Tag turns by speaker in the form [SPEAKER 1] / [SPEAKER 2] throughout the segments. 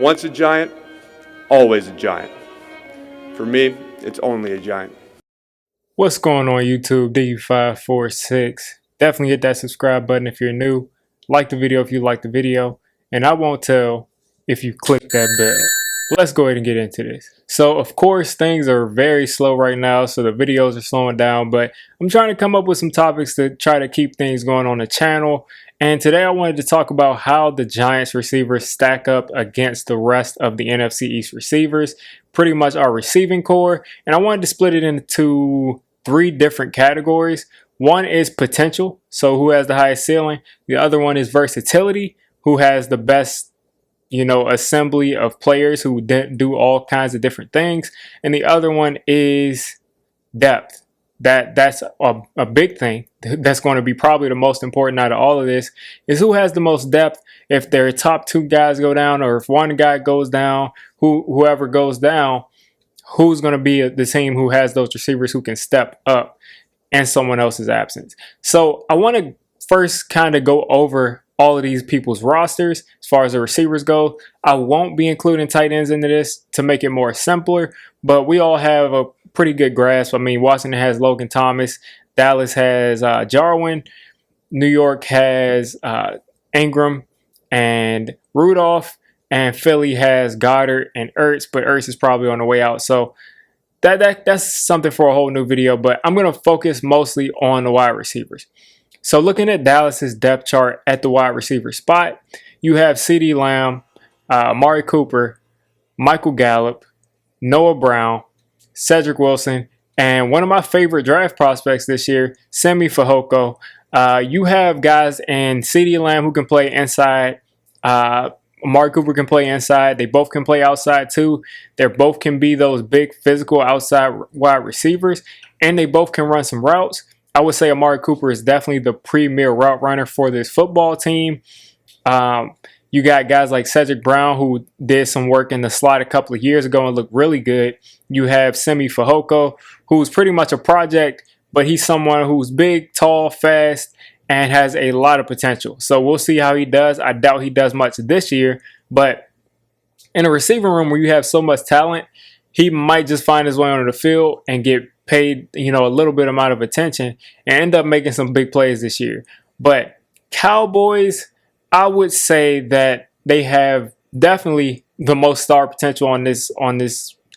[SPEAKER 1] Once a giant, always a giant. For me, it's only a giant.
[SPEAKER 2] What's going on YouTube? D546. Definitely hit that subscribe button if you're new. Like the video if you like the video. And I won't tell if you click that bell. Let's go ahead and get into this. So of course things are very slow right now, so the videos are slowing down, but I'm trying to come up with some topics to try to keep things going on the channel. And today I wanted to talk about how the Giants receivers stack up against the rest of the NFC East receivers, pretty much our receiving core. And I wanted to split it into three different categories. One is potential, so who has the highest ceiling. The other one is versatility, who has the best assembly of players who do all kinds of different things. And the other one is depth. That's a big thing. That's going to be probably the most important out of all of this, is who has the most depth. If their top two guys go down, or if one guy goes down, whoever goes down, who's going to be the team who has those receivers who can step up in someone else's absence. So I want to first kind of go over all of these people's rosters as far as the receivers go. I won't be including tight ends into this to make it more simpler, but we all have a pretty good grasp. I mean, Washington has Logan Thomas, Dallas has Jarwin, New York has Ingram and Rudolph, and Philly has Goddard and Ertz, but Ertz is probably on the way out. So that's something for a whole new video, but I'm going to focus mostly on the wide receivers. So looking at Dallas's depth chart at the wide receiver spot, you have CeeDee Lamb, Amari Cooper, Michael Gallup, Noah Brown, Cedric Wilson, and one of my favorite draft prospects this year, Simi Fehoko. You have guys in CeeDee Lamb who can play inside. Amari Cooper can play inside. They both can play outside too. They both can be those big physical outside wide receivers, and they both can run some routes. I would say Amari Cooper is definitely the premier route runner for this football team. You got guys like Cedric Brown, who did some work in the slot a couple of years ago and looked really good. You have Simi Fehoko, who's pretty much a project, but he's someone who's big, tall, fast, and has a lot of potential. So we'll see how he does. I doubt he does much this year, but in a receiving room where you have so much talent, he might just find his way onto the field and get paid, a little bit amount of attention and end up making some big plays this year. But Cowboys, I would say that they have definitely the most star potential in this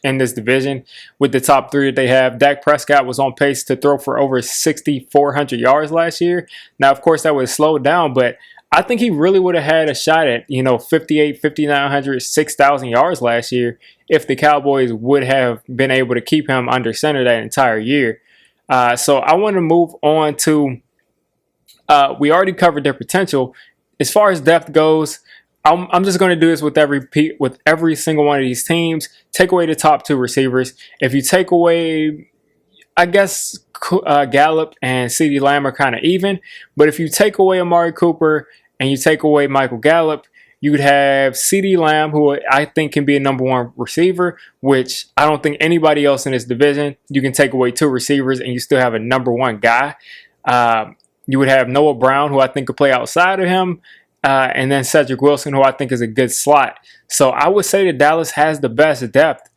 [SPEAKER 2] division with the top three that they have. Dak Prescott was on pace to throw for over 6,400 yards last year. Now, of course, that would slow down, but I think he really would have had a shot at, 58, 5,900, 6,000 yards last year if the Cowboys would have been able to keep him under center that entire year. So I want to move on to, we already covered their potential. As far as depth goes, I'm just going to do this with every single one of these teams. Take away the top two receivers. If you take away, I guess Gallup and CeeDee Lamb are kind of even. But if you take away Amari Cooper and you take away Michael Gallup, you would have CeeDee Lamb, who I think can be a number one receiver, which I don't think anybody else in this division. You can take away two receivers and you still have a number one guy. You would have Noah Brown, who I think could play outside of him, and then Cedric Wilson, who I think is a good slot. So I would say that Dallas has the best depth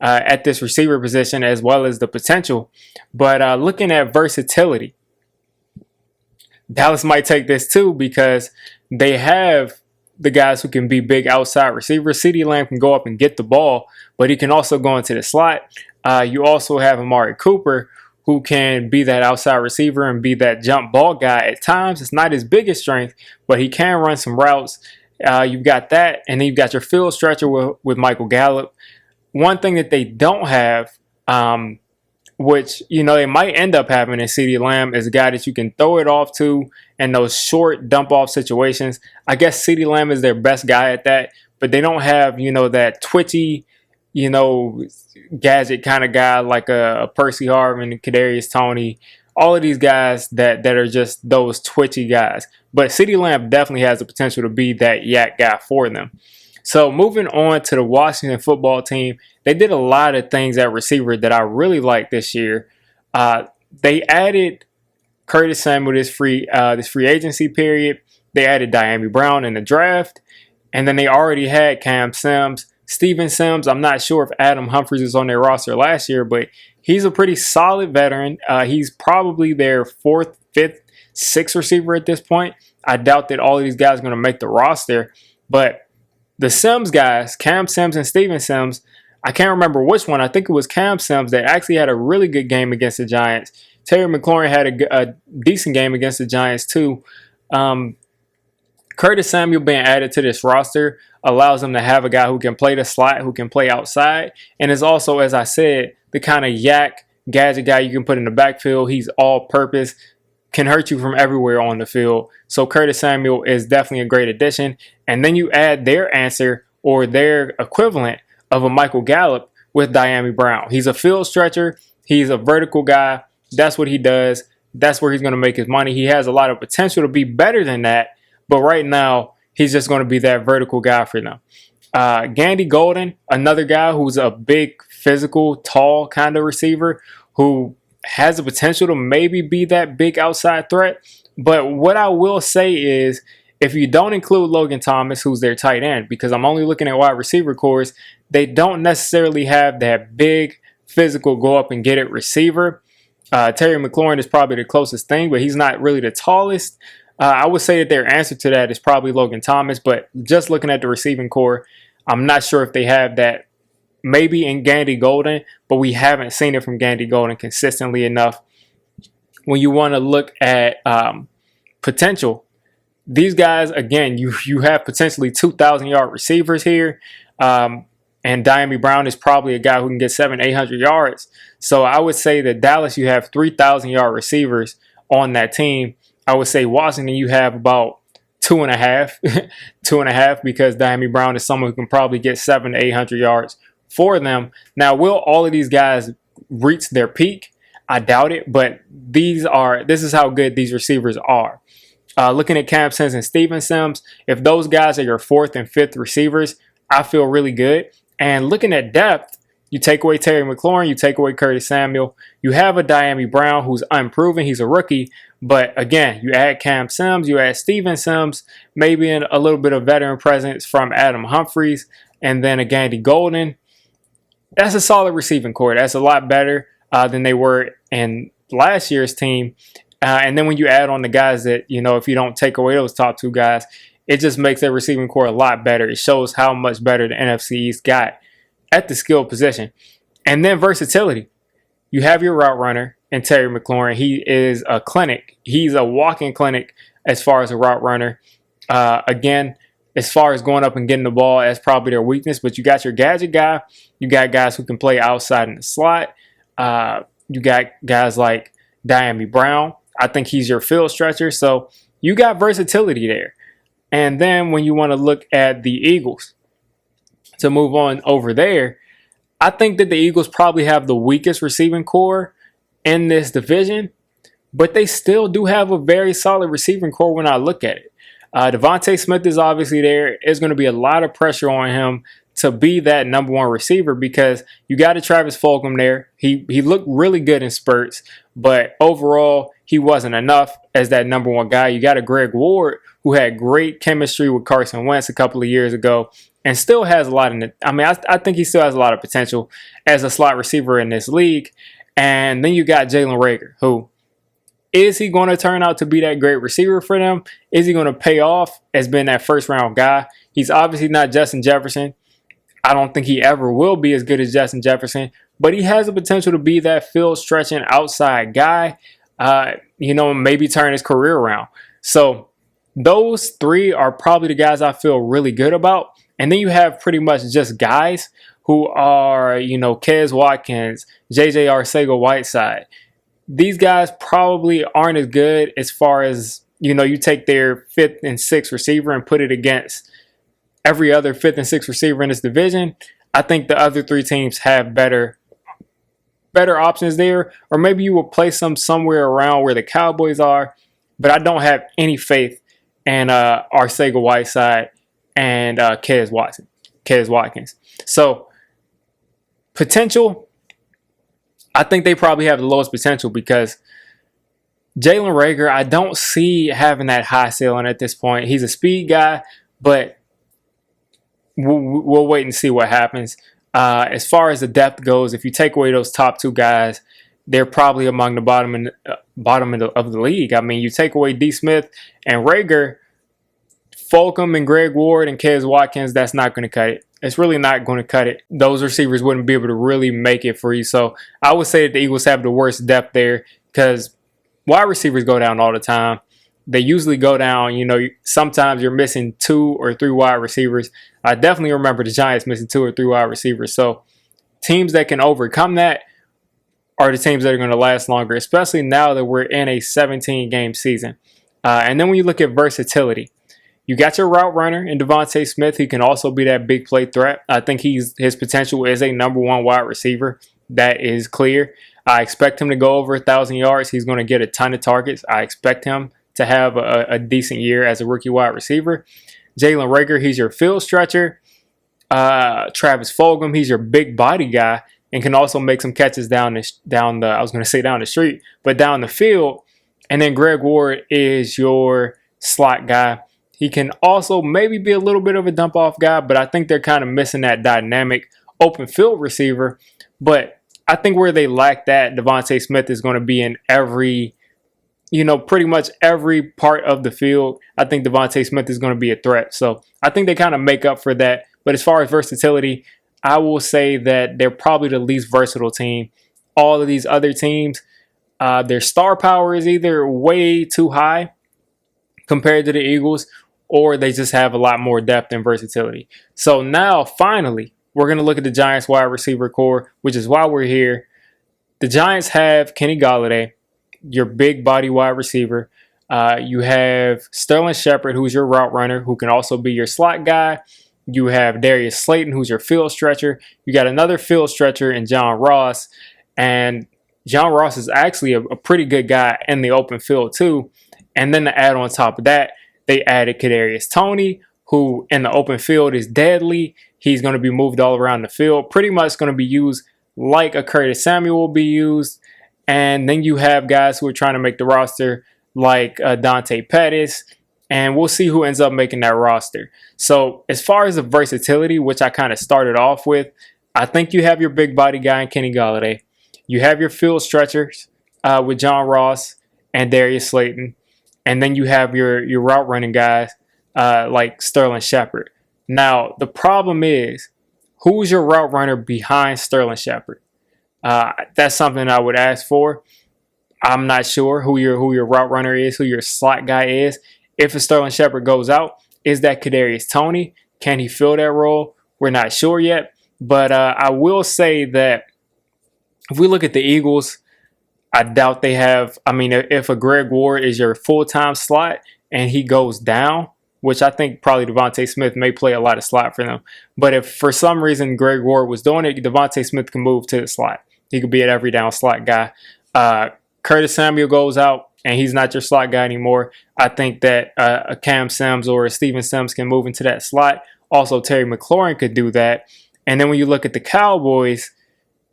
[SPEAKER 2] at this receiver position, as well as the potential. But looking at versatility, Dallas might take this too, because they have the guys who can be big outside receivers. CeeDee Lamb can go up and get the ball, but he can also go into the slot. You also have Amari Cooper, who can be that outside receiver and be that jump ball guy at times. It's not his biggest strength, but he can run some routes. You've got that, and then you've got your field stretcher with Michael Gallup. One thing that they don't have, which they might end up having in CeeDee Lamb, is a guy that you can throw it off to in those short dump-off situations. I guess CeeDee Lamb is their best guy at that, but they don't have, that twitchy, gadget kind of guy like a Percy Harvin, Kadarius Toney, all of these guys that are just those twitchy guys. But CeeDee Lamb definitely has the potential to be that yak guy for them. So moving on to the Washington football team, they did a lot of things at receiver that I really liked this year. They added Curtis Samuel this free agency period. They added Diami Brown in the draft. And then they already had Cam Sims. Steven Sims, I'm not sure if Adam Humphries was on their roster last year, but he's a pretty solid veteran. He's probably their fourth, fifth, sixth receiver at this point. I doubt that all of these guys are going to make the roster. But the Sims guys, Cam Sims and Steven Sims, I can't remember which one. I think it was Cam Sims that actually had a really good game against the Giants. Terry McLaurin had a decent game against the Giants too. Curtis Samuel being added to this roster allows them to have a guy who can play the slot, who can play outside, and is also, as I said, the kind of yak gadget guy you can put in the backfield. He's all-purpose, can hurt you from everywhere on the field. So Curtis Samuel is definitely a great addition. And then you add their answer or their equivalent of a Michael Gallup with Dyami Brown. He's a field stretcher. He's a vertical guy. That's what he does. That's where he's going to make his money. He has a lot of potential to be better than that. But right now, he's just going to be that vertical guy for them. Gandy Golden, another guy who's a big, physical, tall kind of receiver who has the potential to maybe be that big outside threat. But what I will say is, if you don't include Logan Thomas, who's their tight end, because I'm only looking at wide receiver cores, they don't necessarily have that big, physical, go up and get it receiver. Terry McLaurin is probably the closest thing, but he's not really the tallest. I would say that their answer to that is probably Logan Thomas, but just looking at the receiving core, I'm not sure if they have that. Maybe in Gandy Golden, but we haven't seen it from Gandy Golden consistently enough. When you want to look at potential, these guys, again, you have potentially 2,000-yard receivers here, and Dyami Brown is probably a guy who can get 700-800 yards. So I would say that Dallas, you have 3,000-yard receivers on that team. I would say Washington, you have about 2.5, because Dyami Brown is someone who can probably get 700 to 800 yards for them. Now, will all of these guys reach their peak? I doubt it, but this is how good these receivers are. Looking at Cam Sims and Steven Sims, if those guys are your fourth and fifth receivers, I feel really good. And looking at depth, you take away Terry McLaurin, you take away Curtis Samuel, you have a Dyami Brown who's unproven, he's a rookie, but again, you add Cam Sims, you add Steven Sims, maybe a little bit of veteran presence from Adam Humphries, and then a Gandy Golden. That's a solid receiving core. That's a lot better than they were in last year's team. And then when you add on the guys that, if you don't take away those top two guys, it just makes their receiving core a lot better. It shows how much better the NFC East got at the skill position. And then versatility. You have your route runner in Terry McLaurin. He is a clinic. He's a walking clinic as far as a route runner. Again, as far as going up and getting the ball, that's probably their weakness. But you got your gadget guy. You got guys who can play outside in the slot. You got guys like Dyami Brown. I think he's your field stretcher. So you got versatility there. And then when you want to look at the Eagles, to move on over there, I think that the Eagles probably have the weakest receiving core in this division, but they still do have a very solid receiving core when I look at it. Devontae Smith is obviously there. There's going to be a lot of pressure on him to be that number one receiver because you got a Travis Fulgham there. He looked really good in spurts, but overall he wasn't enough as that number one guy. You got a Greg Ward who had great chemistry with Carson Wentz a couple of years ago and still has a lot in it. I think he still has a lot of potential as a slot receiver in this league. And then you got Jalen Reagor, who is he going to turn out to be that great receiver for them? Is he going to pay off as being that first round guy? He's obviously not Justin Jefferson. I don't think he ever will be as good as Justin Jefferson, but he has the potential to be that field stretching outside guy, maybe turn his career around. So those three are probably the guys I feel really good about. And then you have pretty much just guys who are, Kez Watkins, JJ Arcega-Whiteside. These guys probably aren't as good as far as, you take their fifth and sixth receiver and put it against every other fifth and sixth receiver in this division. I think the other three teams have better options there, or maybe you will place them somewhere around where the Cowboys are, but I don't have any faith in Arcega-Whiteside and Kez Watkins. So potential, I think they probably have the lowest potential because Jalen Reagor, I don't see having that high ceiling at this point. He's a speed guy, but we'll wait and see what happens. As far as the depth goes, if you take away those top two guys, they're probably among the bottom of the league. I mean, you take away D. Smith and Rager, Fulgham and Greg Ward and Kez Watkins, that's not going to cut it. It's really not going to cut it. Those receivers wouldn't be able to really make it for you. So I would say that the Eagles have the worst depth there because wide receivers go down all the time. They usually go down, sometimes you're missing 2 or 3 wide receivers. I definitely remember the Giants missing 2 or 3 wide receivers. So teams that can overcome that are the teams that are going to last longer, especially now that we're in a 17-game season. And then when you look at versatility, you got your route runner in Devontae Smith. He can also be that big play threat. I think his potential is a number 1 wide receiver. That is clear. I expect him to go over 1,000 yards. He's going to get a ton of targets. I expect him to have a decent year as a rookie wide receiver. Jalen Reagor, he's your field stretcher. Travis Fulgham, he's your big body guy and can also make some catches down the street, but down the field. And then Greg Ward is your slot guy. He can also maybe be a little bit of a dump off guy, but I think they're kind of missing that dynamic open field receiver. But I think where they lack that, Devontae Smith is going to be in pretty much every part of the field. I think Devontae Smith is going to be a threat. So I think they kind of make up for that. But as far as versatility, I will say that they're probably the least versatile team. All of these other teams, their star power is either way too high compared to the Eagles, or they just have a lot more depth and versatility. So now, finally, we're going to look at the Giants wide receiver core, which is why we're here. The Giants have Kenny Golladay, your big body wide receiver. You have Sterling Shepard, who's your route runner, who can also be your slot guy. You have Darius Slayton, who's your field stretcher. You got another field stretcher in John Ross. And John Ross is actually a pretty good guy in the open field too. And then to add on top of that, they added Kadarius Toney, who in the open field is deadly. He's going to be moved all around the field. Pretty much going to be used like a Curtis Samuel will be used. And then you have guys who are trying to make the roster like Dante Pettis. And we'll see who ends up making that roster. So as far as the versatility, which I kind of started off with, I think you have your big body guy in Kenny Golladay. You have your field stretchers with John Ross and Darius Slayton. And then you have your route running guys like Sterling Shepard. Now, the problem is, who's your route runner behind Sterling Shepard? That's something I would ask for. I'm not sure who your route runner is, who your slot guy is. If a Sterling Shepard goes out, is that Kadarius Toney? Can he fill that role? We're not sure yet. But I will say that if we look at the Eagles, I doubt they have. I mean, if a Greg Ward is your full-time slot and he goes down, which I think probably Devontae Smith may play a lot of slot for them. But if for some reason Greg Ward was doing it, Devontae Smith can move to the slot. He could be an every down slot guy. Curtis Samuel goes out and he's not your slot guy anymore. I think that a Cam Sims or a Steven Sims can move into that slot. Also, Terry McLaurin could do that. And then when you look at the Cowboys,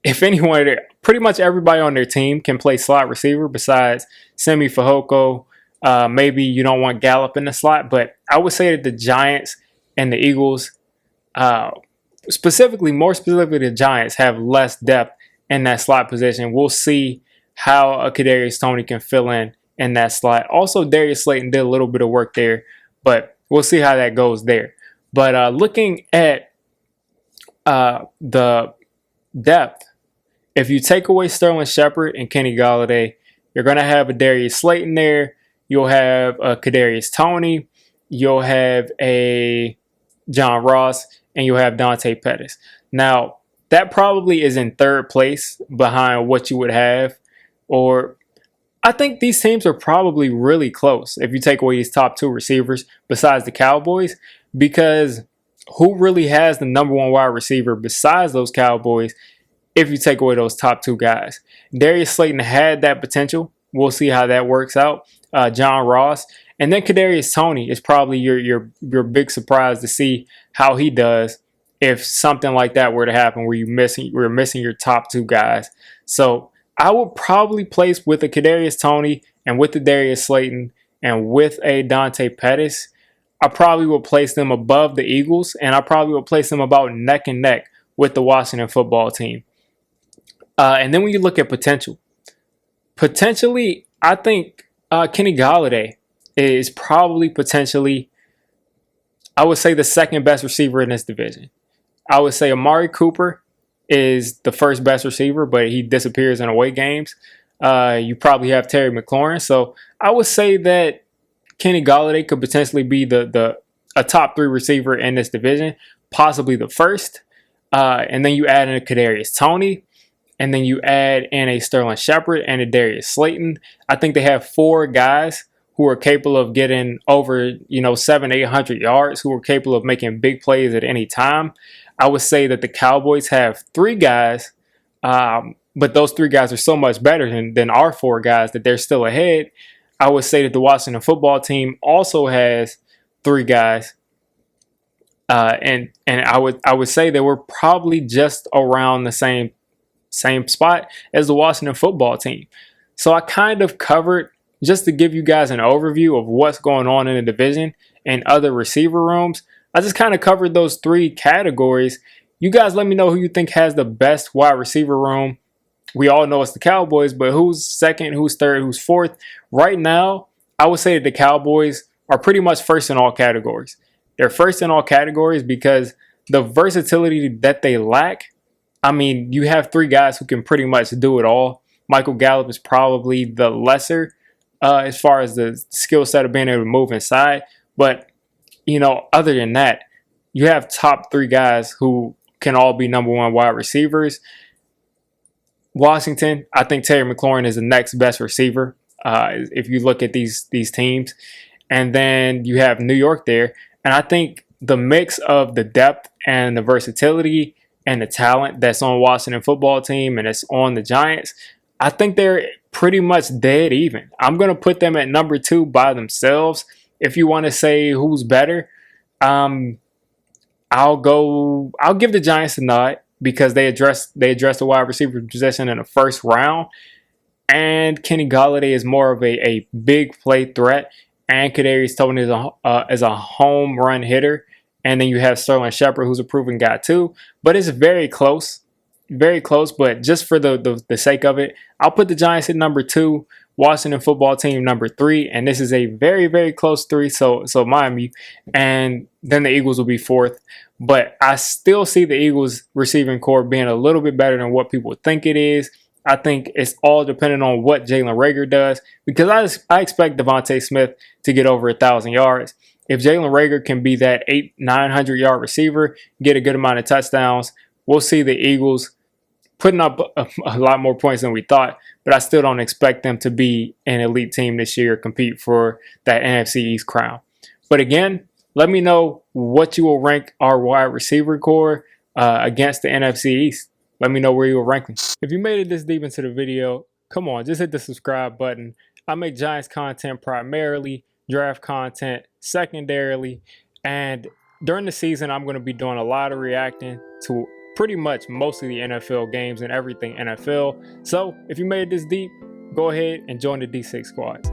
[SPEAKER 2] if anyone, pretty much everybody on their team can play slot receiver besides Semi Fehoko. Maybe you don't want Gallup in the slot, but I would say that the Giants and the Eagles, more specifically the Giants, have less depth in that slot position. We'll see how a Kadarius Toney can fill in that slot. Also, Darius Slayton did a little bit of work there, but we'll see how that goes there. But looking at the depth, if you take away Sterling Shepard and Kenny Golladay, you're going to have a Darius Slayton there. You'll have a Kadarius Toney. You'll have a John Ross, and you'll have Dante Pettis. Now, that probably is in third place behind what you would have. Or I think these teams are probably really close if you take away these top 2 receivers besides the Cowboys, because who really has the number 1 wide receiver besides those Cowboys if you take away those top 2 guys? Darius Slayton had that potential. We'll see how that works out. John Ross. And then Kadarius Toney is probably your big surprise to see how he does if something like that were to happen where we're missing your top 2 guys. So I would probably place with a Kadarius Toney and with the Darius Slayton and with a Dante Pettis. I probably will place them above the Eagles, and I probably will place them about neck and neck with the Washington football team. And then when you look at potentially, I think Kenny Golladay is probably potentially, I would say, the second best receiver in this division. I would say Amari Cooper is the first best receiver, but he disappears in away games. You probably have Terry McLaurin. So I would say that Kenny Golladay could potentially be a top 3 receiver in this division, possibly the first. And then you add in a Kadarius Toney, and then you add in a Sterling Shepard and a Darius Slayton. I think they have 4 guys who are capable of getting over 700-800 yards, who are capable of making big plays at any time. I would say that the Cowboys have 3 guys, but those 3 guys are so much better than our 4 guys that they're still ahead. I would say that the Washington football team also has 3 guys, and I would say that we're probably just around the same spot as the Washington football team. So I kind of covered, just to give you guys an overview of what's going on in the division and other receiver rooms. I just kind of covered those 3 categories. You guys let me know who you think has the best wide receiver room. We all know it's the Cowboys, but who's second, who's third, who's fourth? Right now, I would say that the Cowboys are pretty much first in all categories. They're first in all categories because the versatility that they lack, I mean, you have 3 guys who can pretty much do it all. Michael Gallup is probably the lesser as far as the skill set of being able to move inside. But, other than that, you have top 3 guys who can all be number 1 wide receivers. Washington, I think Terry McLaurin is the next best receiver if you look at these teams. And then you have New York there. And I think the mix of the depth and the versatility and the talent that's on Washington football team and it's on the Giants, I think they're pretty much dead even. I'm going to put them at number 2 by themselves. If you want to say who's better, I'll give the Giants a nod because they addressed the wide receiver position in the first round. And Kenny Golladay is more of a big play threat. And Kadarius Toney is a home run hitter. And then you have Sterling Shepard, who's a proven guy too. But it's very close. Very close. But just for the sake of it, I'll put the Giants at number 2, Washington football team number 3. And this is a very, very close 3. So mind me. And then the Eagles will be 4th. But I still see the Eagles receiving core being a little bit better than what people think it is. I think it's all dependent on what Jalen Reagor does, because I expect Devontae Smith to get over 1,000 yards. If Jalen Reagor can be that 800-900 yard receiver, get a good amount of touchdowns, we'll see the Eagles putting up a lot more points than we thought. But I still don't expect them to be an elite team this year, compete for that NFC East crown. But again, let me know what you will rank our wide receiver core against the NFC East. Let me know where you will rank them. If you made it this deep into the video, come on, just hit the subscribe button. I make Giants content primarily, draft content secondarily, and during the season, I'm going to be doing a lot of reacting to pretty much most of the NFL games and everything NFL. So if you made it this deep, go ahead and join the D6 squad.